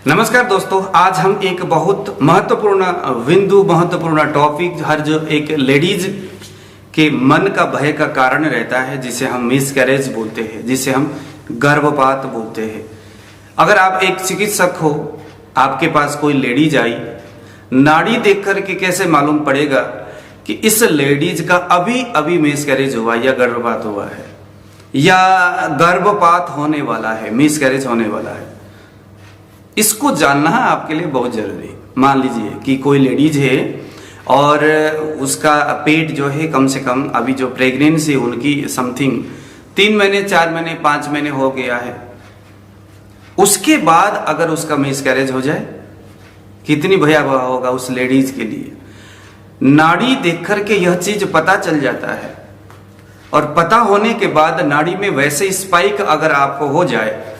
नमस्कार दोस्तों, आज हम एक बहुत महत्वपूर्ण टॉपिक, हर जो एक लेडीज के मन का भय का कारण रहता है, जिसे हम मिसकैरेज बोलते हैं, जिसे हम गर्भपात बोलते हैं। अगर आप एक चिकित्सक हो, आपके पास कोई लेडीज आई, नाड़ी देख करके कैसे मालूम पड़ेगा कि इस लेडीज का अभी अभी मिसकैरेज हुआ या गर्भपात हुआ है या गर्भपात होने वाला है, मिसकैरेज होने वाला है। इसको जानना आपके लिए बहुत जरूरी है। मान लीजिए कि कोई लेडीज है और उसका पेट जो है कम से कम अभी जो प्रेगनेंसी उनकी समथिंग 3 महीने 4 महीने 5 महीने हो गया है, उसके बाद अगर उसका मिसकैरेज हो जाए, कितनी भयावह होगा उस लेडीज के लिए। नाड़ी देख करके यह चीज पता चल जाता है, और पता होने के बाद नाड़ी में वैसे स्पाइक अगर आपको हो जाए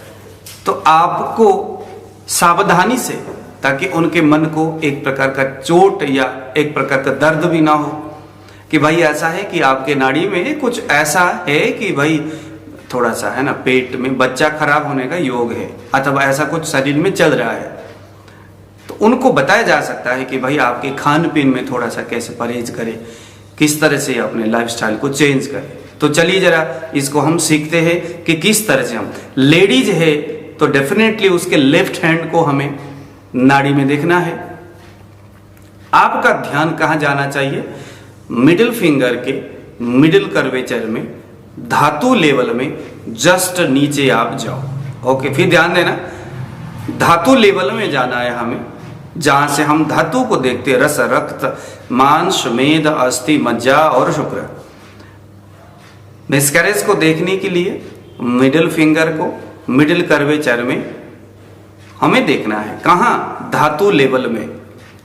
तो आपको सावधानी से, ताकि उनके मन को एक प्रकार का चोट या एक प्रकार का दर्द भी ना हो कि भाई ऐसा है कि आपके नाड़ी में कुछ ऐसा है कि भाई थोड़ा सा है ना, पेट में बच्चा खराब होने का योग है, अथवा ऐसा कुछ शरीर में चल रहा है। तो उनको बताया जा सकता है कि भाई आपके खान पीन में थोड़ा सा कैसे परहेज करें, किस तरह से अपने लाइफस्टाइल को चेंज करें। तो चलिए जरा इसको हम सीखते हैं कि किस तरह से हम, लेडीज है तो डेफिनेटली उसके लेफ्ट हैंड को हमें नाड़ी में देखना है। आपका ध्यान कहां जाना चाहिए? मिडिल फिंगर के मिडिल कर्वेचर में, धातु लेवल में जस्ट नीचे आप जाओ। ओके, फिर ध्यान देना, धातु लेवल में जाना है हमें, जहां से हम धातु को देखते हैं, रस, रक्त, मांस, मेद, अस्थि, मज्जा और शुक्र। मिसकैरेज को देखने के लिए मिडिल फिंगर को मिडिल कर्वेचर में हमें देखना है। कहां? धातु लेवल में।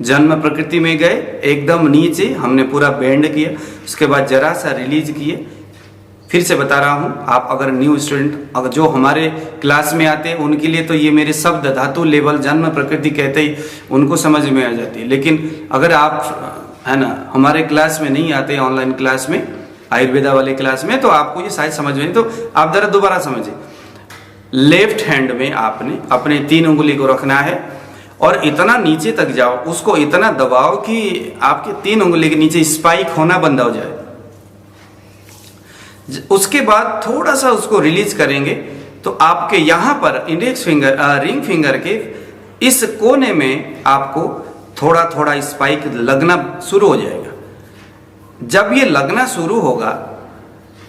जन्म प्रकृति में गए, एकदम नीचे हमने पूरा बेंड किया, उसके बाद जरा सा रिलीज किए। फिर से बता रहा हूं, आप अगर न्यू स्टूडेंट, अगर जो हमारे क्लास में आते हैं उनके लिए तो ये मेरे शब्द धातु लेवल, जन्म प्रकृति कहते ही उनको समझ में आ जाती है। लेकिन अगर आप है ना हमारे क्लास में नहीं आते, ऑनलाइन क्लास में, आयुर्वेदा वाले क्लास में, तो आपको ये शायद समझ में नहीं, तो आप जरा दोबारा समझिए। लेफ्ट हैंड में आपने अपने 3 उंगली को रखना है और इतना नीचे तक जाओ, उसको इतना दबाओ कि आपके 3 उंगली के नीचे स्पाइक होना बंद हो जाए। उसके बाद थोड़ा सा उसको रिलीज करेंगे तो आपके यहां पर इंडेक्स फिंगर, रिंग फिंगर के इस कोने में आपको थोड़ा थोड़ा स्पाइक लगना शुरू हो जाएगा। जब ये लगना शुरू होगा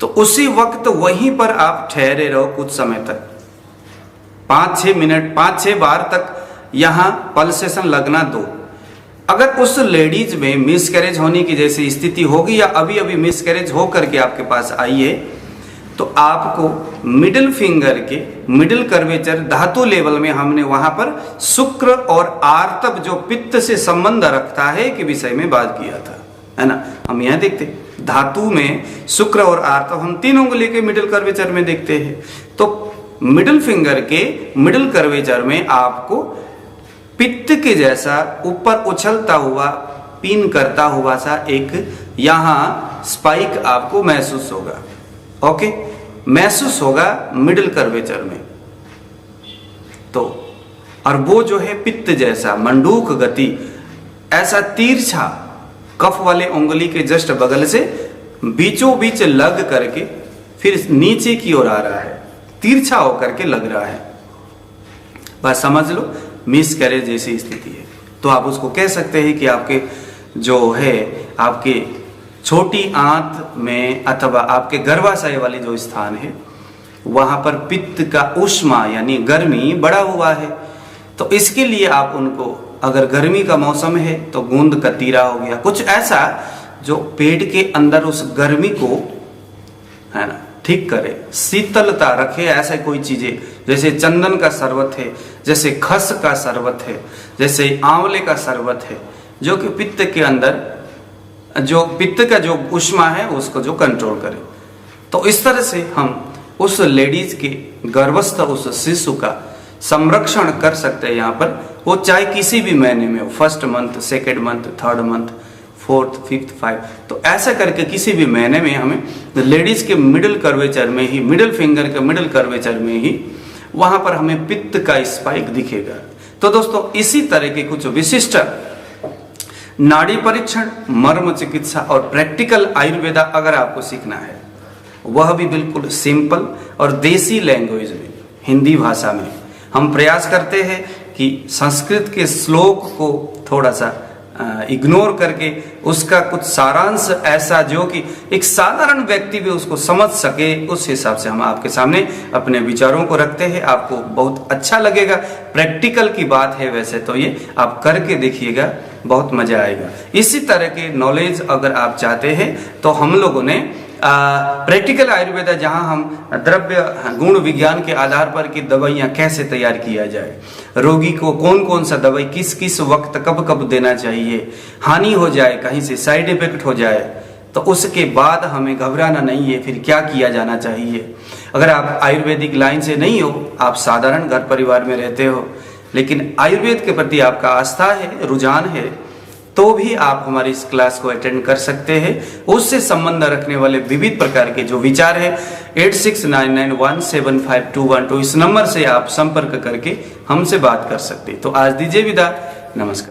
तो उसी वक्त वहीं पर आप ठहरे रहो कुछ समय तक, 5-6 मिनट, 5-6 बार तक यहां पल्सेशन लगना दो। अगर उस लेडीज में मिसकैरेज होने की जैसी स्थिति होगी या अभी अभी मिसकैरेज हो करके आपके पास आई है, तो आपको मिडिल फिंगर के मिडिल कर्वेचर धातु लेवल में हमने वहां पर शुक्र और आर्तव जो पित्त से संबंध रखता है के विषय में बात किया था, है ना। हम यहां देखते धातु में शुक्र और आर्तव हम 3 उंगली के मिडिल कर्वेचर में देखते हैं। तो मिडिल फिंगर के मिडिल कर्वेचर में आपको पित्त के जैसा ऊपर उछलता हुआ, पिन करता हुआ सा एक यहां स्पाइक आपको महसूस होगा। ओके, महसूस होगा मिडिल कर्वेचर में। तो और वो जो है पित्त जैसा मंडूक गति, ऐसा तिरछा कफ वाले उंगली के जस्ट बगल से बीचों बीच लग करके फिर नीचे की ओर आ रहा है, तिरछा होकर के लग रहा है। बस समझ लो मिसकैरेज जैसी स्थिति है। तो आप उसको कह सकते हैं कि आपके जो है आपके छोटी आंत में अथवा आपके गर्भाशय वाली जो स्थान है, वहां पर पित्त का ऊष्मा यानी गर्मी बढ़ा हुआ है। तो इसके लिए आप उनको, अगर गर्मी का मौसम है तो गूंद कतीरा हो गया, कुछ ऐसा जो पेट के अंदर उस गर्मी को है ना ठीक करे, शीतलता रखे, ऐसे कोई चीजें, जैसे चंदन का शरबत है, जैसे खस का शरबत है, जैसे आंवले का शरबत है, जो कि पित्त के अंदर जो पित्त का जो ऊष्मा है उसको जो कंट्रोल करे। तो इस तरह से हम उस लेडीज के गर्भस्थ उस शिशु का संरक्षण कर सकते हैं। यहाँ पर वो चाहे किसी भी महीने में हो, 1st month, 2nd month, 3rd month, 4th, 5th, 5th, तो ऐसा करके किसी भी महीने में हमें लेडीज के मिडिल कर्वेचर में ही, मिडिल फिंगर के मिडिल कर्वेचर में ही वहां पर हमें पित्त का स्पाइक दिखेगा। तो दोस्तों इसी तरह के कुछ विशिष्ट नाड़ी परीक्षण, मर्म चिकित्सा और प्रैक्टिकल आयुर्वेदा अगर आपको सीखना है, वह भी बिल्कुल सिंपल और देसी लैंग्वेज में, हिंदी भाषा में, हम प्रयास करते हैं कि संस्कृत के श्लोक को थोड़ा सा इग्नोर करके उसका कुछ सारांश ऐसा जो कि एक साधारण व्यक्ति भी उसको समझ सके, उस हिसाब से हम आपके सामने अपने विचारों को रखते हैं। आपको बहुत अच्छा लगेगा। प्रैक्टिकल की बात है, वैसे तो ये आप करके देखिएगा, बहुत मजा आएगा। इसी तरह के नॉलेज अगर आप चाहते हैं तो हम लोगों ने प्रैक्टिकल आयुर्वेदा, जहां हम द्रव्य गुण विज्ञान के आधार पर कि दवाइयां कैसे तैयार किया जाए, रोगी को कौन कौन सा दवाई किस किस वक्त कब कब देना चाहिए, हानि हो जाए, कहीं से साइड इफेक्ट हो जाए तो उसके बाद हमें घबराना नहीं है, फिर क्या किया जाना चाहिए। अगर आप आयुर्वेदिक लाइन से नहीं हो, आप साधारण घर परिवार में रहते हो, लेकिन आयुर्वेद के प्रति आपका आस्था है, रुझान है, तो भी आप हमारी इस क्लास को अटेंड कर सकते हैं। उससे संबंध रखने वाले विविध प्रकार के जो विचार है 8699175212 इस नंबर से आप संपर्क करके हमसे बात कर सकते हैं। तो आज दीजिए विदा, नमस्कार।